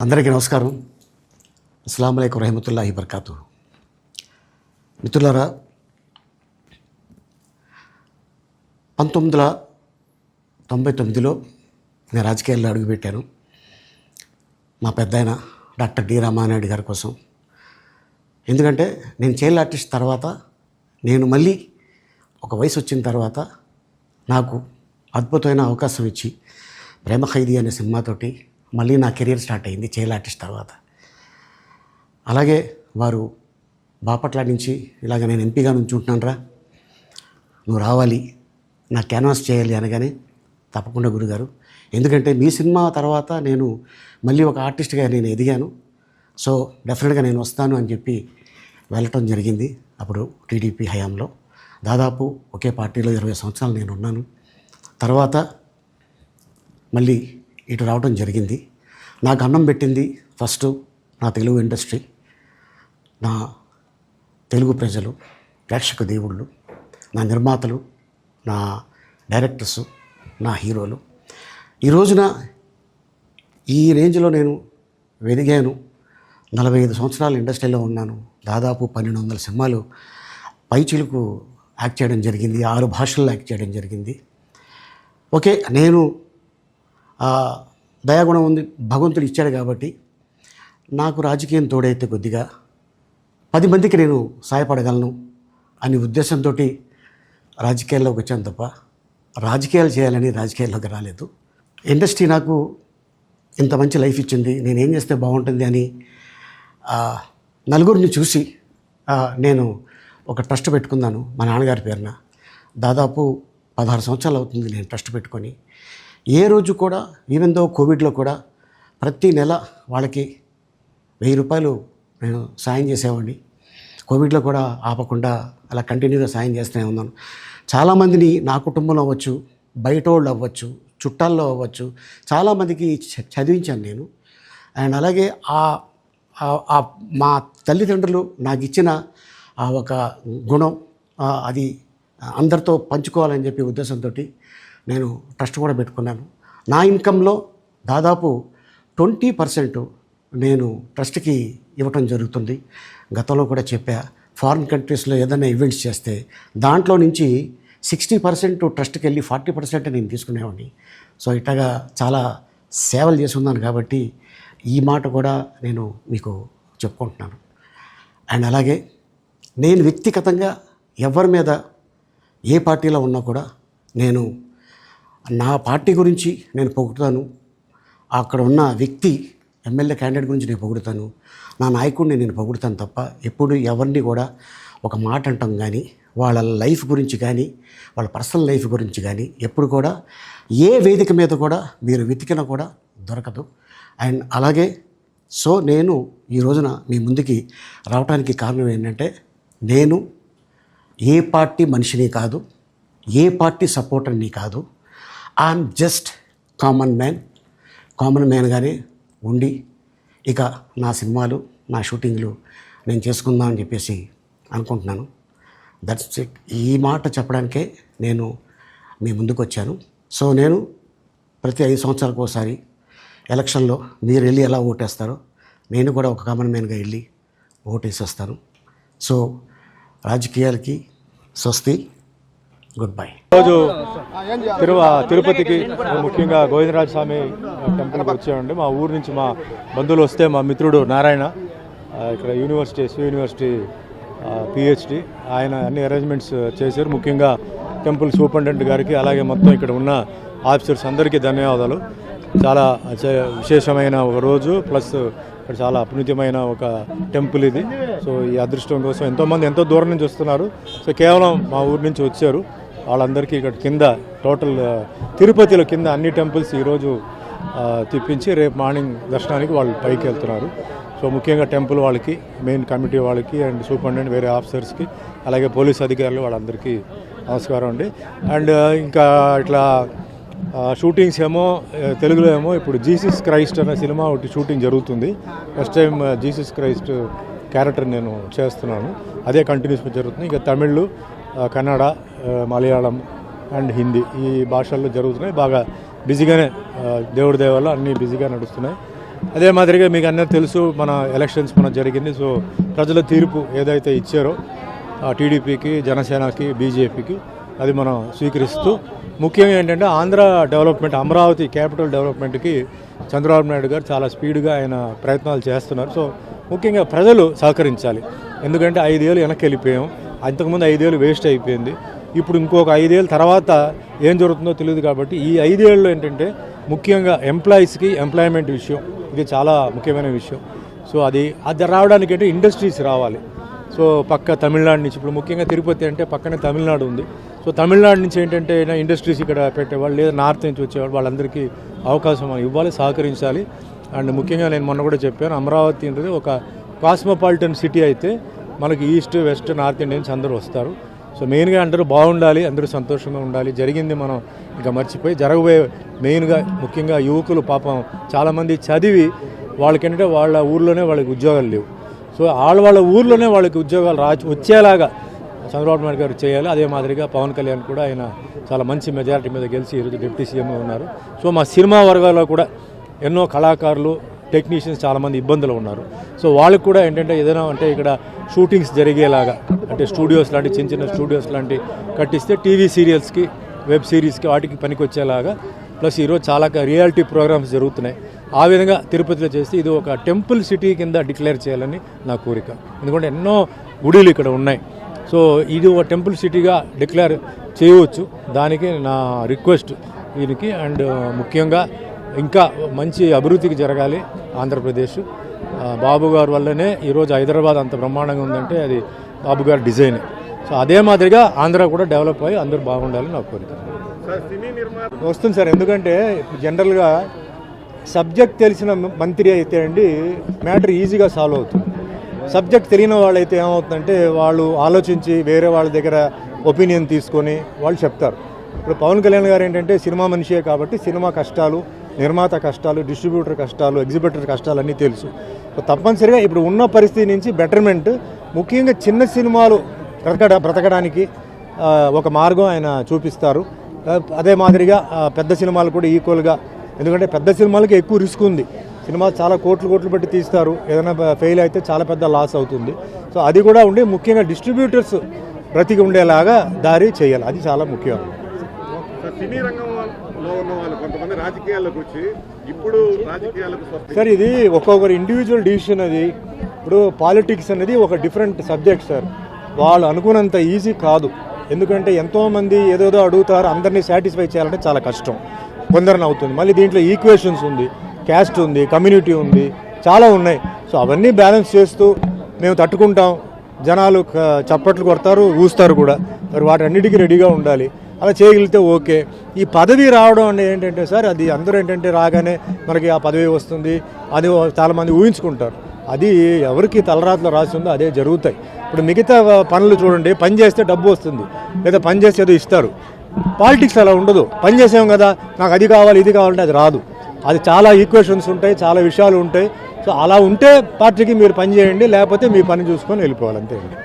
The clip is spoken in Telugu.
అందరికీ నమస్కారం. అస్సలాము అలైకుం రహమతుల్లాహి బర్కాతు. మిత్రులారా, 1999లో నేను రాజకీయాల్లో అడుగుపెట్టాను. మా పెద్దాయన డాక్టర్ డి రామానాయుడు గారి కోసం. ఎందుకంటే నేను చైల్డ్ ఆర్టిస్ట్ తర్వాత నేను మళ్ళీ ఒక వయసు వచ్చిన తర్వాత నాకు అద్భుతమైన అవకాశం ఇచ్చి ప్రేమ ఖైదీ అనే సినిమాతోటి మళ్ళీ నా కెరీర్ స్టార్ట్ అయింది చైల్డ్ ఆర్టిస్ట్ తర్వాత. అలాగే వారు బాపట్ల నుంచి ఇలాగ నేను ఎంపీగా నుంచుంటున్నాను రా, నువ్వు రావాలి, నా క్యాన్వాస్ చేయాలి అనగానే తప్పకుండా గురుగారు, ఎందుకంటే మీ సినిమా తర్వాత నేను మళ్ళీ ఒక ఆర్టిస్ట్గా నేను ఎదిగాను, సో డెఫినెట్గా నేను వస్తాను అని చెప్పి వెళ్ళటం జరిగింది. అప్పుడు టీడీపీ హయాంలో దాదాపు ఒకే పార్టీలో 20 సంవత్సరాలు నేను ఉన్నాను. తర్వాత మళ్ళీ ఇటు రావడం జరిగింది. నాకు అన్నం పెట్టింది ఫస్ట్ నా తెలుగు ఇండస్ట్రీ, నా తెలుగు ప్రజలు, ప్రేక్షక దేవుళ్ళు, నా నిర్మాతలు, నా డైరెక్టర్సు, నా హీరోలు. ఈ రోజున ఈ రేంజ్లో నేను ఎదిగాను. 45 సంవత్సరాలు ఇండస్ట్రీలో ఉన్నాను. దాదాపు 1200 సినిమాలు పైచిలుకు యాక్ట్ చేయడం జరిగింది. 6 భాషల్లో యాక్ట్ చేయడం జరిగింది. ఓకే, నేను దయాగుణం ఉంది, భగవంతుడు ఇచ్చాడు కాబట్టి నాకు రాజకీయం తోడైతే కొద్దిగా 10 మందికి నేను సహాయపడగలను అనే ఉద్దేశంతో రాజకీయాల్లోకి వచ్చాను తప్ప రాజకీయాలు చేయాలని రాజకీయాల్లోకి రాలేదు. ఇండస్ట్రీ నాకు ఇంత మంచి లైఫ్ ఇచ్చింది, నేనేం చేస్తే బాగుంటుంది అని నలుగురిని చూసి నేను ఒక ట్రస్ట్ పెట్టుకున్నాను మా నాన్నగారి పేరున. దాదాపు 16 సంవత్సరాలు అవుతుంది నేను ట్రస్ట్ పెట్టుకొని. ఏ రోజు కూడా, ఈవెన్ దో కోవిడ్లో కూడా ప్రతి నెల వాళ్ళకి 1000 రూపాయలు నేను సాయం చేసేవాడిని. కోవిడ్లో కూడా ఆపకుండా అలా కంటిన్యూగా సాయం చేస్తూనే ఉన్నాను. చాలామందిని నా కుటుంబంలో అవ్వచ్చు, బయట వాళ్ళు అవ్వచ్చు, చుట్టాల్లో అవ్వచ్చు, చాలామందికి చదివించాను నేను. అండ్ అలాగే మా తల్లిదండ్రులు నాకు ఇచ్చిన ఒక గుణం అది అందరితో పంచుకోవాలని చెప్పి ఉద్దేశంతో నేను ట్రస్ట్ కూడా పెట్టుకున్నాను. నా ఇన్కంలో దాదాపు 20% నేను ట్రస్ట్కి ఇవ్వటం జరుగుతుంది. గతంలో కూడా చెప్పా, ఫారిన్ కంట్రీస్లో ఏదైనా ఈవెంట్స్ చేస్తే దాంట్లో నుంచి 60% ట్రస్ట్కి వెళ్ళి 40% నేను తీసుకునేవాడిని. సో ఇట్లాగా చాలా సేవలు చేసి ఉన్నాను కాబట్టి ఈ మాట కూడా నేను మీకు చెప్పుకుంటున్నాను. అండ్ అలాగే నేను వ్యక్తిగతంగా ఎవరి మీద ఏ పార్టీలో ఉన్నా కూడా నేను నా పార్టీ గురించి నేను పొగుడుతాను, అక్కడ ఉన్న వ్యక్తి ఎమ్మెల్యే క్యాండిడేట్ గురించి నేను పొగుడుతాను, నా నాయకుడిని నేను పొగుడుతాను తప్ప ఎప్పుడు ఎవరిని కూడా ఒక మాట అంటాం కానీ వాళ్ళ లైఫ్ గురించి కానీ వాళ్ళ పర్సనల్ లైఫ్ గురించి కానీ ఎప్పుడు కూడా ఏ వేదిక మీద కూడా మీరు వెతికినా కూడా దొరకదు. అండ్ అలాగే సో నేను ఈ రోజున మీ ముందుకి రావడానికి కారణం ఏంటంటే, నేను ఏ పార్టీ మనిషిని కాదు, ఏ పార్టీ సపోర్టర్ని కాదు, ఐఎమ్ జస్ట్ కామన్ మ్యాన్గానే ఉండి ఇక నా సినిమాలు, నా షూటింగ్లు నేను చేసుకుందామని చెప్పేసి అనుకుంటున్నాను. That's it. ఈ మాట చెప్పడానికే నేను మీ ముందుకు వచ్చాను. సో నేను ప్రతి 5 సంవత్సరాలకు ఒకసారి ఎలక్షన్లో మీరు వెళ్ళి ఎలా ఓటేస్తారో నేను కూడా ఒక కామన్ మ్యాన్గా వెళ్ళి ఓటేసి వస్తాను. సో రాజకీయాలకి స్వస్తి, గుడ్ బై. ఈరోజు తిరుపతికి ముఖ్యంగా గోవిందరాజ స్వామి టెంపుల్కి వచ్చామండి. మా ఊరు నుంచి మా బంధువులు వస్తే మా మిత్రుడు నారాయణ ఇక్కడ ఎస్వి యూనివర్సిటీ PhD, ఆయన అన్ని అరేంజ్మెంట్స్ చేశారు. ముఖ్యంగా టెంపుల్ సూపరింటెండెంట్ గారికి అలాగే మొత్తం ఇక్కడ ఉన్న ఆఫీసర్స్ అందరికీ ధన్యవాదాలు. చాలా విశేషమైన ఒక రోజు, ప్లస్ ఇక్కడ చాలా అపునీతమైన ఒక టెంపుల్ ఇది. సో ఈ అదృష్టం కోసం ఎంతోమంది ఎంతో దూరం నుంచి వస్తున్నారు. సో కేవలం మా ఊరు నుంచి వచ్చారు. వాళ్ళందరికీ ఇక్కడ కింద టోటల్ తిరుపతిలో కింద అన్ని టెంపుల్స్ ఈరోజు తిప్పించి రేపు మార్నింగ్ దర్శనానికి వాళ్ళు పైకి వెళ్తున్నారు. సో ముఖ్యంగా టెంపుల్ వాళ్ళకి, మెయిన్ కమిటీ వాళ్ళకి అండ్ సూపరింటెండెంట్ వేరే ఆఫీసర్స్కి అలాగే పోలీస్ అధికారులు వాళ్ళందరికీ నమస్కారం అండి. అండ్ ఇంకా ఇట్లా షూటింగ్స్ ఏమో తెలుగులో ఏమో ఇప్పుడు జీసస్ క్రైస్ట్ అనే సినిమా ఒకటి షూటింగ్ జరుగుతుంది. First time Jesus Christ character నేను చేస్తున్నాను, అదే కంటిన్యూస్గా జరుగుతుంది. ఇంకా తమిళ్, కన్నడ, మలయాళం అండ్ హిందీ ఈ భాషల్లో జరుగుతున్నాయి. బాగా బిజీగానే, దేవుడి దయ వల్ల అన్నీ బిజీగా నడుస్తున్నాయి. అదే మాదిరిగా మీకు అందరూ తెలుసు మన ఎలక్షన్స్ మన జరిగింది. సో ప్రజల తీర్పు ఏదైతే ఇచ్చారో టీడీపీకి, జనసేనకి, బీజేపీకి అది మనం స్వీకరిస్తూ ముఖ్యంగా ఏంటంటే ఆంధ్ర డెవలప్మెంట్, అమరావతి క్యాపిటల్ డెవలప్మెంట్కి చంద్రబాబు నాయుడు గారు చాలా స్పీడ్గా ఆయన ప్రయత్నాలు చేస్తున్నారు. సో ముఖ్యంగా ప్రజలు సహకరించాలి. ఎందుకంటే 5 ఏళ్ళు వెనక్కి వెళ్ళిపోయాం. అంతకుముందు 5 ఏళ్ళు వేస్ట్ అయిపోయింది. ఇప్పుడు ఇంకొక 5 ఏళ్ళ తర్వాత ఏం జరుగుతుందో తెలియదు. కాబట్టి ఈ 5 ఏళ్ళు ఏంటంటే ముఖ్యంగా ఎంప్లాయీస్కి ఎంప్లాయ్మెంట్ విషయం ఇది చాలా ముఖ్యమైన విషయం. సో అది రావడానికి అంటే ఇండస్ట్రీస్ రావాలి. సో పక్క తమిళనాడు నుంచి, ఇప్పుడు ముఖ్యంగా తిరుపతి అంటే పక్కనే తమిళనాడు ఉంది. సో తమిళనాడు నుంచి ఏంటంటే ఇండస్ట్రీస్ ఇక్కడ పెట్టేవాళ్ళు, లేదా నార్త్ నుంచి వచ్చేవాళ్ళు, వాళ్ళందరికీ అవకాశం ఇవ్వాలి, సహకరించాలి. అండ్ ముఖ్యంగా నేను మొన్న కూడా చెప్పాను, అమరావతి అనేది ఒక కాస్మోపాలిటన్ సిటీ అయితే మనకి ఈస్ట్, వెస్ట్, నార్త్ ఇండియన్స్ అందరూ వస్తారు. సో మెయిన్గా అందరూ బాగుండాలి, అందరూ సంతోషంగా ఉండాలి. జరిగింది మనం ఇంకా మర్చిపోయి జరగబోయే మెయిన్గా ముఖ్యంగా యువకులు పాపం చాలామంది చదివి వాళ్ళకేంటంటే వాళ్ళ ఊర్లోనే వాళ్ళకి ఉద్యోగాలు లేవు. సో వాళ్ళ ఊర్లోనే వాళ్ళకి ఉద్యోగాలు వచ్చేలాగా చంద్రబాబు నాయుడు గారు చేయాలి. అదే మాదిరిగా పవన్ కళ్యాణ్ కూడా ఆయన చాలా మంచి మెజారిటీ మీద గెలిచి ఈరోజు డిప్యూటీ సీఎంగా ఉన్నారు. సో మా సినిమా వర్గాల్లో కూడా ఎన్నో కళాకారులు, టెక్నీషియన్స్ చాలామంది ఇబ్బందులు ఉన్నారు. సో వాళ్ళకి కూడా ఏంటంటే ఏదైనా అంటే ఇక్కడ షూటింగ్స్ జరిగేలాగా అంటే స్టూడియోస్ లాంటి చిన్న చిన్న స్టూడియోస్ లాంటి కట్టిస్తే టీవీ సీరియల్స్కి, వెబ్ సిరీస్కి వాటికి పనికొచ్చేలాగా, ప్లస్ ఈరోజు చాలా రియాలిటీ ప్రోగ్రామ్స్ జరుగుతున్నాయి. ఆ విధంగా తిరుపతిలో చేస్తే ఇది ఒక టెంపుల్ సిటీ కింద డిక్లేర్ చేయాలని నా కోరిక. ఎందుకంటే ఎన్నో గుడిలు ఇక్కడ ఉన్నాయి. సో ఇది ఒక టెంపుల్ సిటీగా డిక్లేర్ చేయవచ్చు. దానికి నా రిక్వెస్ట్ దీనికి. అండ్ ముఖ్యంగా ఇంకా మంచి అభివృద్ధికి జరగాలి ఆంధ్రప్రదేశ్. బాబు గారి వల్లనే ఈరోజు హైదరాబాద్ అంత బ్రహ్మాండంగా ఉందంటే అది బాబు గారి డిజైన్. సో అదే మాదిరిగా ఆంధ్ర కూడా డెవలప్ అయ్యి అందరూ బాగుండాలని నా కోరిక. వస్తుంది సార్. ఎందుకంటే జనరల్గా సబ్జెక్ట్ తెలిసిన మంత్రి అయితే అండి మ్యాటర్ ఈజీగా సాల్వ్ అవుతుంది. సబ్జెక్ట్ తెలియని వాళ్ళైతే ఏమవుతుందంటే వాళ్ళు ఆలోచించి వేరే వాళ్ళ దగ్గర ఒపీనియన్ తీసుకొని వాళ్ళు చెప్తారు. ఇప్పుడు పవన్ కళ్యాణ్ గారు ఏంటంటే సినిమా మనిషే కాబట్టి సినిమా కష్టాలు, నిర్మాత కష్టాలు, డిస్ట్రిబ్యూటర్ కష్టాలు, ఎగ్జిబిటర్ కష్టాలు అన్నీ తెలుసు. సో తప్పనిసరిగా ఇప్పుడు ఉన్న పరిస్థితి నుంచి బెటర్మెంట్, ముఖ్యంగా చిన్న సినిమాలు బ్రతకడానికి ఒక మార్గం ఆయన చూపిస్తారు. అదే మాదిరిగా పెద్ద సినిమాలు కూడా ఈక్వల్గా, ఎందుకంటే పెద్ద సినిమాలకి ఎక్కువ రిస్క్ ఉంది. సినిమా చాలా కోట్లు పెట్టి తీస్తారు, ఏదైనా ఫెయిల్ అయితే చాలా పెద్ద లాస్ అవుతుంది. సో అది కూడా ఉండి ముఖ్యంగా డిస్ట్రిబ్యూటర్స్ బ్రతికి ఉండేలాగా దారి చేయాలి, అది చాలా ముఖ్యం. సినీ రంగంలో ఉన్న వాళ్ళు కొంతమంది రాజకీయాల్లోకి వచ్చి ఇప్పుడు రాజకీయాలకు సార్ ఇది ఒక్కొక్కరు ఇండివిజువల్ డిసిషన్. అది ఇప్పుడు పాలిటిక్స్ అనేది ఒక డిఫరెంట్ సబ్జెక్ట్ సార్. వాళ్ళు అనుకున్నంత ఈజీ కాదు. ఎందుకంటే ఎంతోమంది ఏదేదో అడుగుతారు, అందరినీ సాటిస్ఫై చేయాలంటే చాలా కష్టం, కొందరిని అవుతుంది. మళ్ళీ దీంట్లో ఈక్వేషన్స్ ఉంది, క్యాస్ట్ ఉంది, కమ్యూనిటీ ఉంది, చాలా ఉన్నాయి. సో అవన్నీ బ్యాలెన్స్ చేస్తూ మేము తట్టుకుంటాం, జనాలు చప్పట్లు కొడతారు, ఊస్తారు కూడా, మరి వాటన్నిటికీ రెడీగా ఉండాలి. అలా చేయగలిగితే ఓకే. ఈ పదవి రావడం అంటే ఏంటంటే సార్, అది అందరూ ఏంటంటే రాగానే మనకి ఆ పదవి వస్తుంది అది చాలామంది ఊహించుకుంటారు. అది ఎవరికి తలరాతలో రాసి ఉందో అదే జరుగుతాయి. ఇప్పుడు మిగతా పనులు చూడండి, పని చేస్తే డబ్బు వస్తుంది, లేదా పని చేస్తే ఏదో ఇస్తారు. పాలిటిక్స్ అలా ఉండదు. పని చేసాం కదా, నాకు అది కావాలి ఇది కావాలంటే అది రాదు. అది చాలా ఈక్వేషన్స్ ఉంటాయి, చాలా విషయాలు ఉంటాయి. సో అలా ఉంటే పార్టీకి మీరు పని చేయండి, లేకపోతే మీ పని చూసుకొని వెళ్ళిపోవాలి, అంతే అండి.